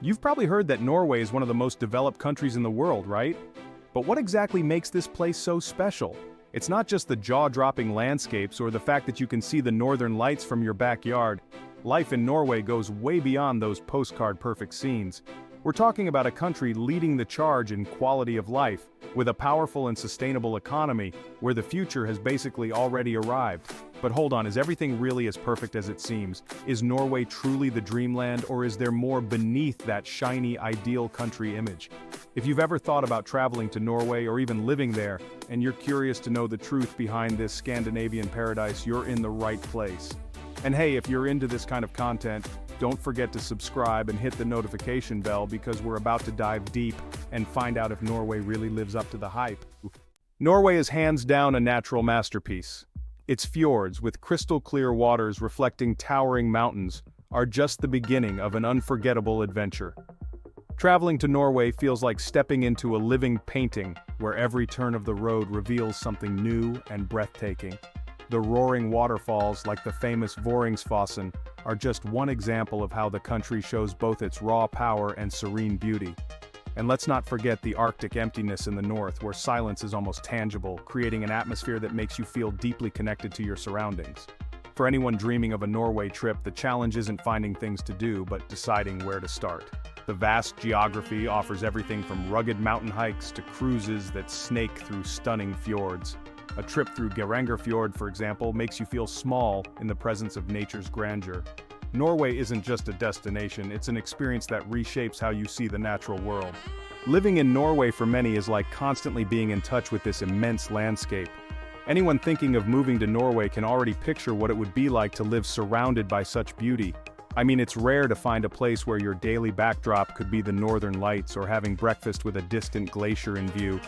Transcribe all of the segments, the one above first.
You've probably heard that Norway is one of the most developed countries in the world, right? But what exactly makes this place so special? It's not just the jaw-dropping landscapes or the fact that you can see the northern lights from your backyard. Life in Norway goes way beyond those postcard-perfect scenes. We're talking about a country leading the charge in quality of life, with a powerful and sustainable economy, where the future has basically already arrived. But hold on, is everything really as perfect as it seems? Is Norway truly the dreamland, or is there more beneath that shiny, ideal country image? If you've ever thought about traveling to Norway or even living there, and you're curious to know the truth behind this Scandinavian paradise, you're in the right place. And hey, if you're into this kind of content, don't forget to subscribe and hit the notification bell because we're about to dive deep and find out if Norway really lives up to the hype. Norway is hands down a natural masterpiece. Its fjords, with crystal clear waters reflecting towering mountains, are just the beginning of an unforgettable adventure. Traveling to Norway feels like stepping into a living painting where every turn of the road reveals something new and breathtaking. The roaring waterfalls like the famous Voringsfossen are just one example of how the country shows both its raw power and serene beauty. And let's not forget the Arctic emptiness in the north, where silence is almost tangible, creating an atmosphere that makes you feel deeply connected to your surroundings. For anyone dreaming of a Norway trip, the challenge isn't finding things to do, but deciding where to start. The vast geography offers everything from rugged mountain hikes to cruises that snake through stunning fjords. A trip through Gerangerfjord, for example, makes you feel small in the presence of nature's grandeur. Norway isn't just a destination, it's an experience that reshapes how you see the natural world. Living in Norway for many is like constantly being in touch with this immense landscape. Anyone thinking of moving to Norway can already picture what it would be like to live surrounded by such beauty. I mean, it's rare to find a place where your daily backdrop could be the northern lights or having breakfast with a distant glacier in view.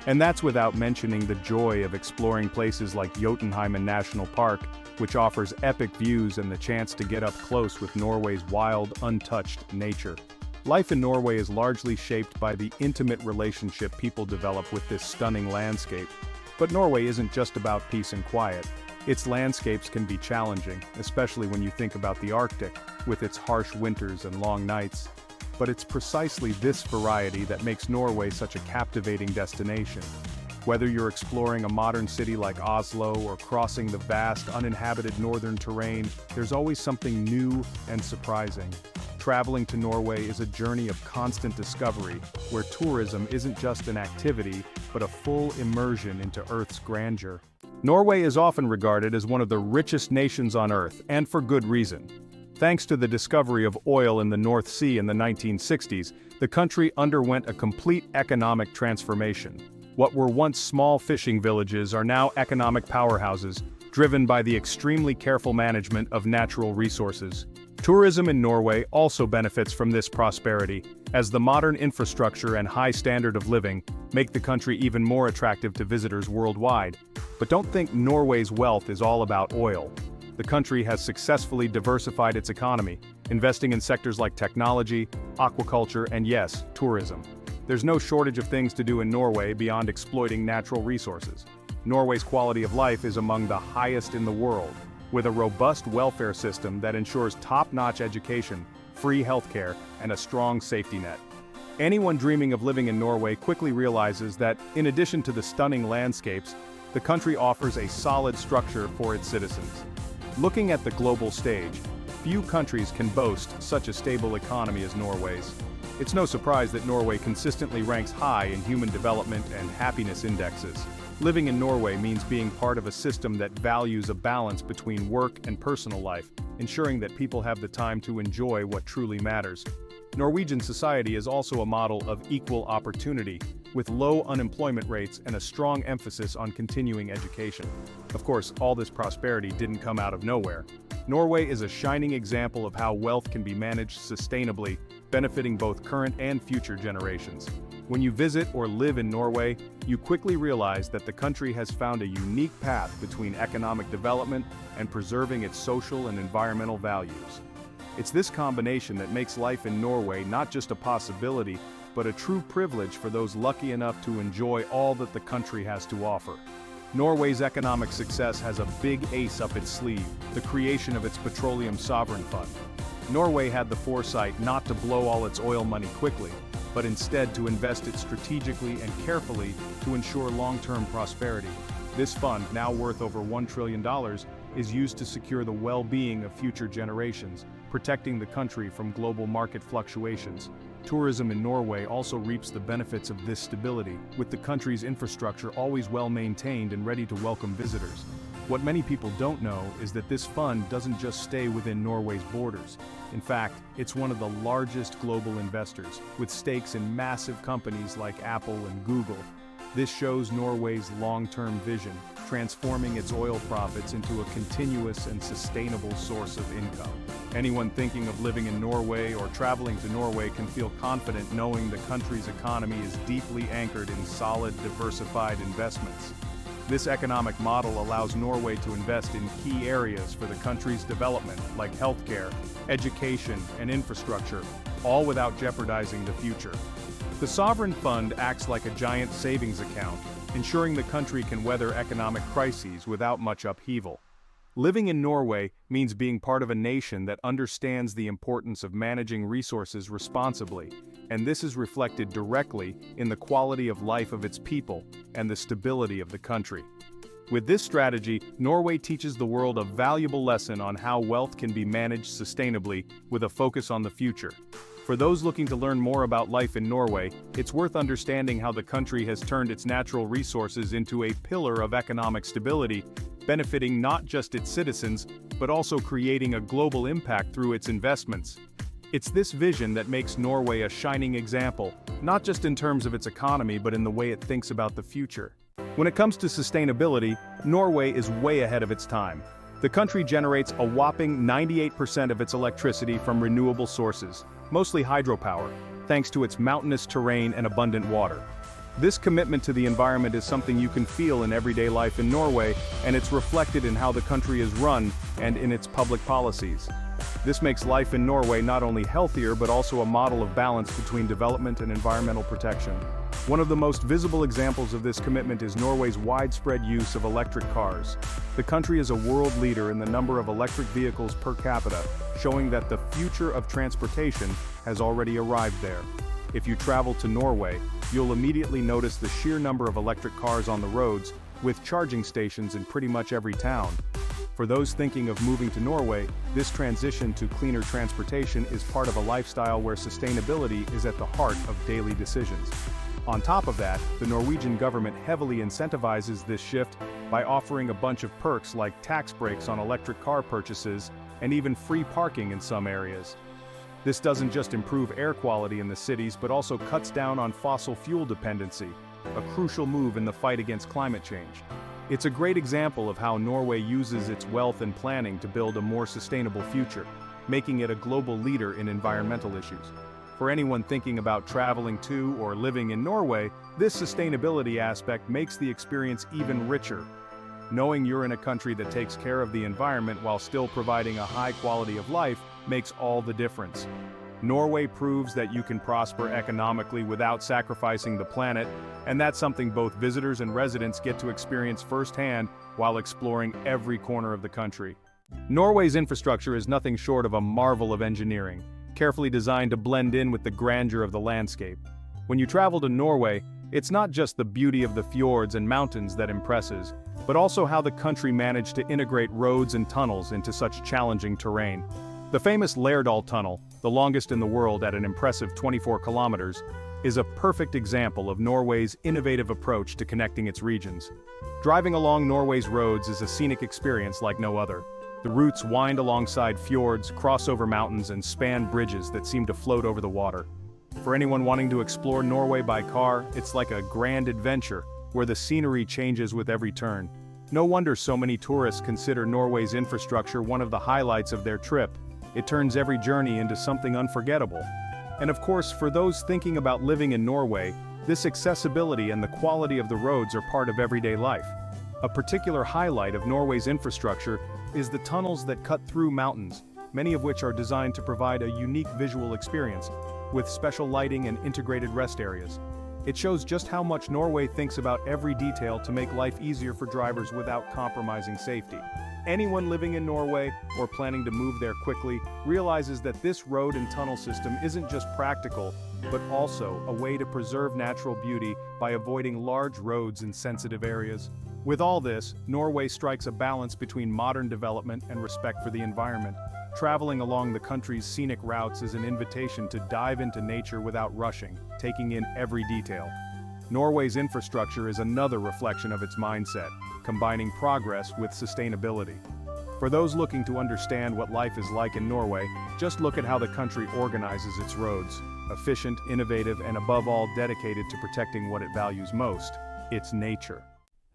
And that's without mentioning the joy of exploring places like Jotunheimen National Park, which offers epic views and the chance to get up close with Norway's wild, untouched nature. Life in Norway is largely shaped by the intimate relationship people develop with this stunning landscape. But Norway isn't just about peace and quiet. Its landscapes can be challenging, especially when you think about the Arctic, with its harsh winters and long nights. But it's precisely this variety that makes Norway such a captivating destination. Whether you're exploring a modern city like Oslo or crossing the vast, uninhabited northern terrain, there's always something new and surprising. Traveling to Norway is a journey of constant discovery, where tourism isn't just an activity, but a full immersion into Earth's grandeur. Norway is often regarded as one of the richest nations on Earth, and for good reason. Thanks to the discovery of oil in the North Sea in the 1960s, the country underwent a complete economic transformation. What were once small fishing villages are now economic powerhouses, driven by the extremely careful management of natural resources. Tourism in Norway also benefits from this prosperity, as the modern infrastructure and high standard of living make the country even more attractive to visitors worldwide. But don't think Norway's wealth is all about oil. The country has successfully diversified its economy, investing in sectors like technology, aquaculture, and yes, tourism. There's no shortage of things to do in Norway beyond exploiting natural resources. Norway's quality of life is among the highest in the world, with a robust welfare system that ensures top-notch education, free healthcare, and a strong safety net. Anyone dreaming of living in Norway quickly realizes that, in addition to the stunning landscapes, the country offers a solid structure for its citizens. Looking at the global stage, few countries can boast such a stable economy as Norway's. It's no surprise that Norway consistently ranks high in human development and happiness indexes. Living in Norway means being part of a system that values a balance between work and personal life, ensuring that people have the time to enjoy what truly matters. Norwegian society is also a model of equal opportunity, with low unemployment rates and a strong emphasis on continuing education. Of course, all this prosperity didn't come out of nowhere. Norway is a shining example of how wealth can be managed sustainably, benefiting both current and future generations. When you visit or live in Norway, you quickly realize that the country has found a unique path between economic development and preserving its social and environmental values. It's this combination that makes life in Norway not just a possibility, but a true privilege for those lucky enough to enjoy all that the country has to offer. Norway's economic success has a big ace up its sleeve, the creation of its petroleum sovereign fund. Norway had the foresight not to blow all its oil money quickly, but instead to invest it strategically and carefully to ensure long-term prosperity. This fund, now worth over $1 trillion, is used to secure the well-being of future generations, protecting the country from global market fluctuations. Tourism in Norway also reaps the benefits of this stability, with the country's infrastructure always well-maintained and ready to welcome visitors. What many people don't know is that this fund doesn't just stay within Norway's borders. In fact, it's one of the largest global investors, with stakes in massive companies like Apple and Google. This shows Norway's long-term vision, transforming its oil profits into a continuous and sustainable source of income. Anyone thinking of living in Norway or traveling to Norway can feel confident knowing the country's economy is deeply anchored in solid, diversified investments. This economic model allows Norway to invest in key areas for the country's development, like healthcare, education, and infrastructure, all without jeopardizing the future. The sovereign fund acts like a giant savings account, ensuring the country can weather economic crises without much upheaval. Living in Norway means being part of a nation that understands the importance of managing resources responsibly, and this is reflected directly in the quality of life of its people and the stability of the country. With this strategy, Norway teaches the world a valuable lesson on how wealth can be managed sustainably with a focus on the future. For those looking to learn more about life in Norway, it's worth understanding how the country has turned its natural resources into a pillar of economic stability, benefiting not just its citizens, but also creating a global impact through its investments. It's this vision that makes Norway a shining example, not just in terms of its economy but in the way it thinks about the future. When it comes to sustainability, Norway is way ahead of its time. The country generates a whopping 98% of its electricity from renewable sources, mostly hydropower, thanks to its mountainous terrain and abundant water. This commitment to the environment is something you can feel in everyday life in Norway, and it's reflected in how the country is run and in its public policies. This makes life in Norway not only healthier but also a model of balance between development and environmental protection. One of the most visible examples of this commitment is Norway's widespread use of electric cars. The country is a world leader in the number of electric vehicles per capita, showing that the future of transportation has already arrived there. If you travel to Norway, you'll immediately notice the sheer number of electric cars on the roads, with charging stations in pretty much every town. For those thinking of moving to Norway, this transition to cleaner transportation is part of a lifestyle where sustainability is at the heart of daily decisions. On top of that, the Norwegian government heavily incentivizes this shift by offering a bunch of perks like tax breaks on electric car purchases and even free parking in some areas. This doesn't just improve air quality in the cities but also cuts down on fossil fuel dependency, a crucial move in the fight against climate change. It's a great example of how Norway uses its wealth and planning to build a more sustainable future, making it a global leader in environmental issues. For anyone thinking about traveling to or living in Norway, this sustainability aspect makes the experience even richer. Knowing you're in a country that takes care of the environment while still providing a high quality of life makes all the difference. Norway proves that you can prosper economically without sacrificing the planet, and that's something both visitors and residents get to experience firsthand while exploring every corner of the country. Norway's infrastructure is nothing short of a marvel of engineering, carefully designed to blend in with the grandeur of the landscape. When you travel to Norway, it's not just the beauty of the fjords and mountains that impresses, but also how the country managed to integrate roads and tunnels into such challenging terrain. The famous Lærdal Tunnel, the longest in the world at an impressive 24 kilometers, is a perfect example of Norway's innovative approach to connecting its regions. Driving along Norway's roads is a scenic experience like no other. The routes wind alongside fjords, cross over mountains, and span bridges that seem to float over the water. For anyone wanting to explore Norway by car, it's like a grand adventure, where the scenery changes with every turn. No wonder so many tourists consider Norway's infrastructure one of the highlights of their trip. It turns every journey into something unforgettable. And of course, for those thinking about living in Norway, this accessibility and the quality of the roads are part of everyday life. A particular highlight of Norway's infrastructure is the tunnels that cut through mountains, many of which are designed to provide a unique visual experience, with special lighting and integrated rest areas. It shows just how much Norway thinks about every detail to make life easier for drivers without compromising safety. Anyone living in Norway or planning to move there quickly realizes that this road and tunnel system isn't just practical, but also a way to preserve natural beauty by avoiding large roads in sensitive areas. With all this, Norway strikes a balance between modern development and respect for the environment. Traveling along the country's scenic routes is an invitation to dive into nature without rushing, taking in every detail. Norway's infrastructure is another reflection of its mindset, combining progress with sustainability. For those looking to understand what life is like in Norway, just look at how the country organizes its roads. Efficient, innovative, and above all dedicated to protecting what it values most, its nature.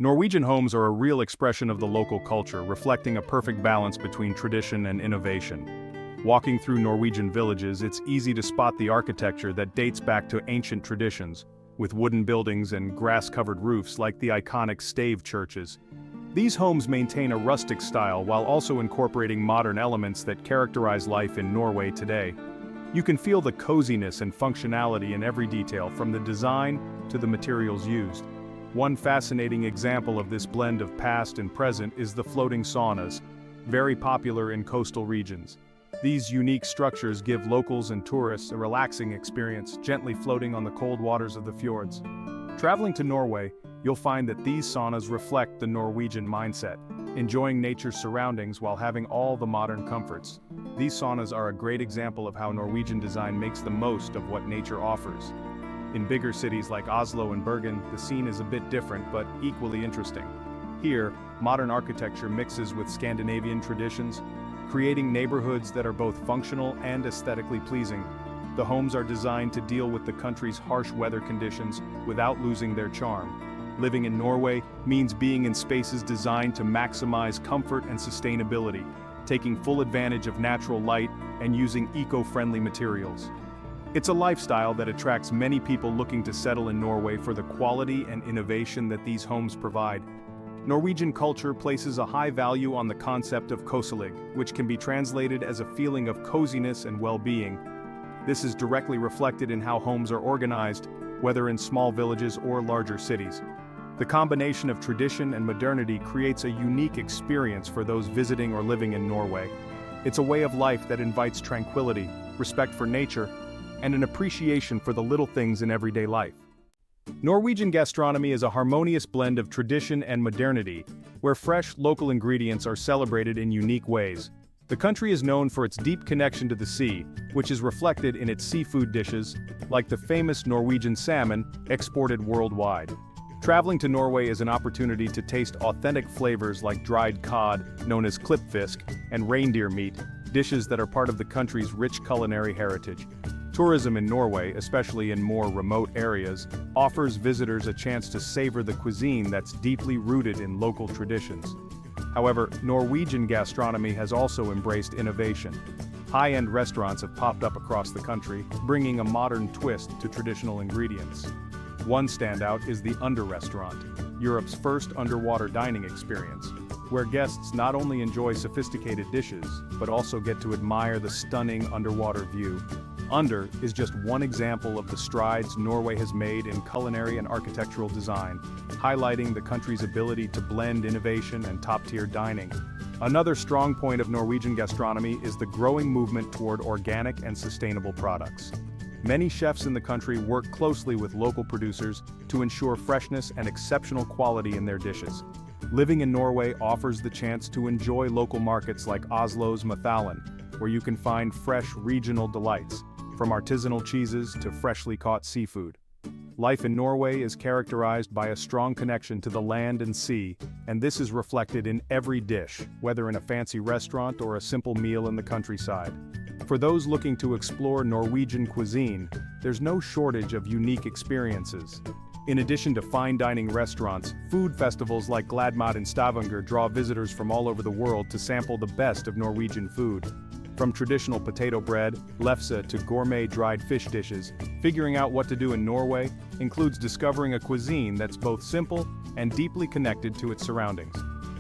Norwegian homes are a real expression of the local culture, reflecting a perfect balance between tradition and innovation. Walking through Norwegian villages, it's easy to spot the architecture that dates back to ancient traditions, with wooden buildings and grass-covered roofs like the iconic stave churches. These homes maintain a rustic style while also incorporating modern elements that characterize life in Norway today. You can feel the coziness and functionality in every detail, from the design to the materials used. One fascinating example of this blend of past and present is the floating saunas, very popular in coastal regions. These unique structures give locals and tourists a relaxing experience, gently floating on the cold waters of the fjords. Traveling to Norway, you'll find that these saunas reflect the Norwegian mindset, enjoying nature's surroundings while having all the modern comforts. These saunas are a great example of how Norwegian design makes the most of what nature offers. In bigger cities like Oslo and Bergen, the scene is a bit different but equally interesting. Here, modern architecture mixes with Scandinavian traditions, creating neighborhoods that are both functional and aesthetically pleasing. The homes are designed to deal with the country's harsh weather conditions without losing their charm. Living in Norway means being in spaces designed to maximize comfort and sustainability, taking full advantage of natural light and using eco-friendly materials. It's a lifestyle that attracts many people looking to settle in Norway for the quality and innovation that these homes provide. Norwegian culture places a high value on the concept of koselig, which can be translated as a feeling of coziness and well-being. This is directly reflected in how homes are organized, whether in small villages or larger cities. The combination of tradition and modernity creates a unique experience for those visiting or living in Norway. It's a way of life that invites tranquility, respect for nature, and an appreciation for the little things in everyday life. Norwegian gastronomy is a harmonious blend of tradition and modernity, where fresh, local ingredients are celebrated in unique ways. The country is known for its deep connection to the sea, which is reflected in its seafood dishes, like the famous Norwegian salmon, exported worldwide. Traveling to Norway is an opportunity to taste authentic flavors like dried cod, known as klippfisk, and reindeer meat, dishes that are part of the country's rich culinary heritage. Tourism in Norway, especially in more remote areas, offers visitors a chance to savor the cuisine that's deeply rooted in local traditions. However, Norwegian gastronomy has also embraced innovation. High-end restaurants have popped up across the country, bringing a modern twist to traditional ingredients. One standout is the Under Restaurant, Europe's first underwater dining experience, where guests not only enjoy sophisticated dishes, but also get to admire the stunning underwater view. Under is just one example of the strides Norway has made in culinary and architectural design, highlighting the country's ability to blend innovation and top-tier dining. Another strong point of Norwegian gastronomy is the growing movement toward organic and sustainable products. Many chefs in the country work closely with local producers to ensure freshness and exceptional quality in their dishes. Living in Norway offers the chance to enjoy local markets like Oslo's Mathallen, where you can find fresh regional delights, from artisanal cheeses to freshly caught seafood. Life in Norway is characterized by a strong connection to the land and sea, and this is reflected in every dish, whether in a fancy restaurant or a simple meal in the countryside. For those looking to explore Norwegian cuisine, there's no shortage of unique experiences. In addition to fine dining restaurants, food festivals like Gladmat in Stavanger draw visitors from all over the world to sample the best of Norwegian food. From traditional potato bread, lefse, to gourmet dried fish dishes, figuring out what to do in Norway includes discovering a cuisine that's both simple and deeply connected to its surroundings.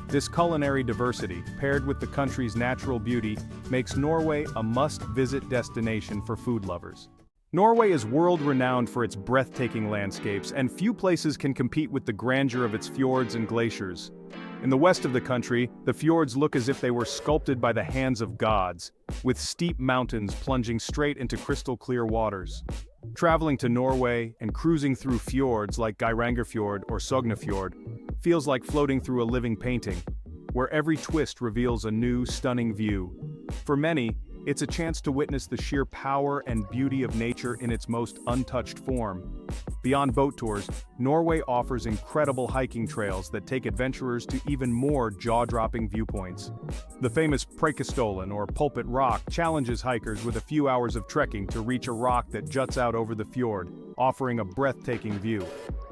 This culinary diversity, paired with the country's natural beauty, makes Norway a must-visit destination for food lovers. Norway is world-renowned for its breathtaking landscapes, and few places can compete with the grandeur of its fjords and glaciers. In the west of the country, the fjords look as if they were sculpted by the hands of gods, with steep mountains plunging straight into crystal-clear waters. Traveling to Norway and cruising through fjords like Geirangerfjord or Sognefjord feels like floating through a living painting, where every twist reveals a new, stunning view. For many, it's a chance to witness the sheer power and beauty of nature in its most untouched form. Beyond boat tours, Norway offers incredible hiking trails that take adventurers to even more jaw-dropping viewpoints. The famous Preikestolen or Pulpit Rock challenges hikers with a few hours of trekking to reach a rock that juts out over the fjord, offering a breathtaking view.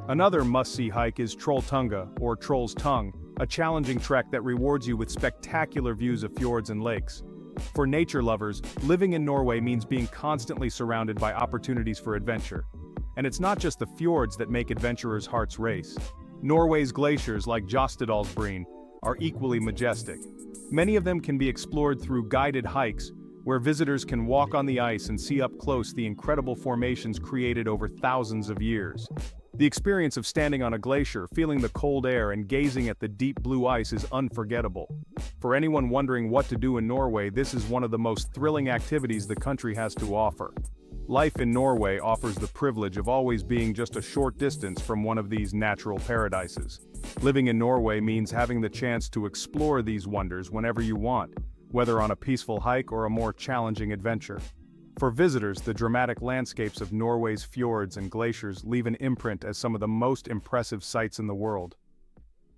Another must-see hike is Trolltunga, or Troll's Tongue, a challenging trek that rewards you with spectacular views of fjords and lakes. For nature lovers, living in Norway means being constantly surrounded by opportunities for adventure. And it's not just the fjords that make adventurers' hearts race. Norway's glaciers, like Jostedalsbreen, are equally majestic. Many of them can be explored through guided hikes, where visitors can walk on the ice and see up close the incredible formations created over thousands of years. The experience of standing on a glacier, feeling the cold air and gazing at the deep blue ice is unforgettable. For anyone wondering what to do in Norway, this is one of the most thrilling activities the country has to offer. Life in Norway offers the privilege of always being just a short distance from one of these natural paradises. Living in Norway means having the chance to explore these wonders whenever you want, whether on a peaceful hike or a more challenging adventure. For visitors, the dramatic landscapes of Norway's fjords and glaciers leave an imprint as some of the most impressive sights in the world.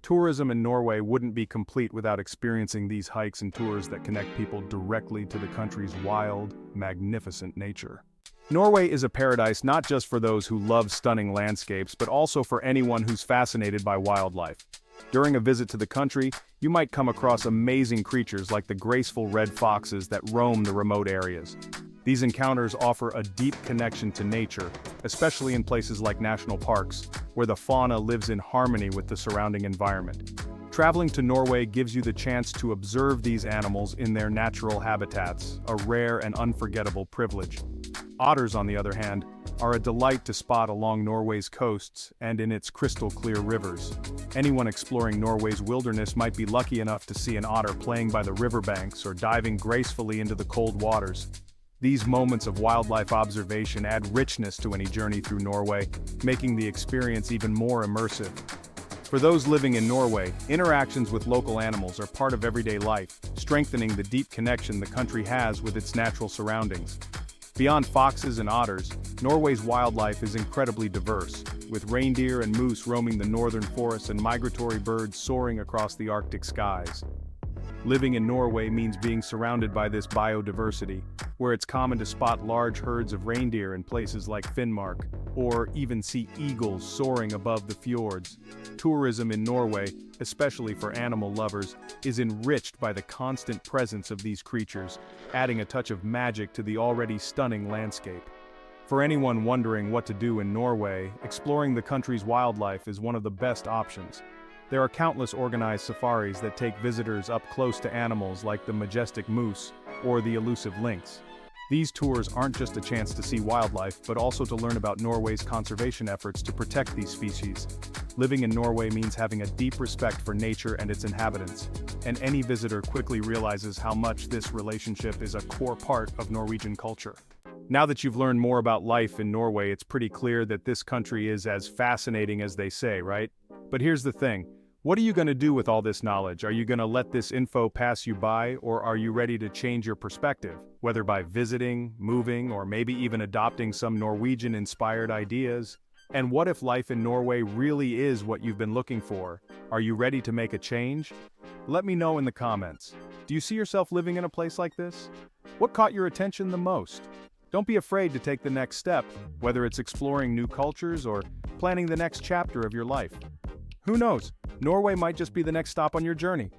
Tourism in Norway wouldn't be complete without experiencing these hikes and tours that connect people directly to the country's wild, magnificent nature. Norway is a paradise not just for those who love stunning landscapes, but also for anyone who's fascinated by wildlife. During a visit to the country, you might come across amazing creatures like the graceful red foxes that roam the remote areas. These encounters offer a deep connection to nature, especially in places like national parks, where the fauna lives in harmony with the surrounding environment. Traveling to Norway gives you the chance to observe these animals in their natural habitats, a rare and unforgettable privilege. Otters, on the other hand, are a delight to spot along Norway's coasts and in its crystal-clear rivers. Anyone exploring Norway's wilderness might be lucky enough to see an otter playing by the riverbanks or diving gracefully into the cold waters. These moments of wildlife observation add richness to any journey through Norway, making the experience even more immersive. For those living in Norway, interactions with local animals are part of everyday life, strengthening the deep connection the country has with its natural surroundings. Beyond foxes and otters, Norway's wildlife is incredibly diverse, with reindeer and moose roaming the northern forests and migratory birds soaring across the Arctic skies. Living in Norway means being surrounded by this biodiversity, where it's common to spot large herds of reindeer in places like Finnmark, or even see eagles soaring above the fjords. Tourism in Norway, especially for animal lovers, is enriched by the constant presence of these creatures, adding a touch of magic to the already stunning landscape. For anyone wondering what to do in Norway, exploring the country's wildlife is one of the best options. There are countless organized safaris that take visitors up close to animals like the majestic moose or the elusive lynx. These tours aren't just a chance to see wildlife, but also to learn about Norway's conservation efforts to protect these species. Living in Norway means having a deep respect for nature and its inhabitants, and any visitor quickly realizes how much this relationship is a core part of Norwegian culture. Now that you've learned more about life in Norway, it's pretty clear that this country is as fascinating as they say, right? But here's the thing. What are you going to do with all this knowledge? Are you going to let this info pass you by, or are you ready to change your perspective, whether by visiting, moving, or maybe even adopting some Norwegian-inspired ideas? And what if life in Norway really is what you've been looking for? Are you ready to make a change? Let me know in the comments. Do you see yourself living in a place like this? What caught your attention the most? Don't be afraid to take the next step, whether it's exploring new cultures or planning the next chapter of your life. Who knows? Norway might just be the next stop on your journey.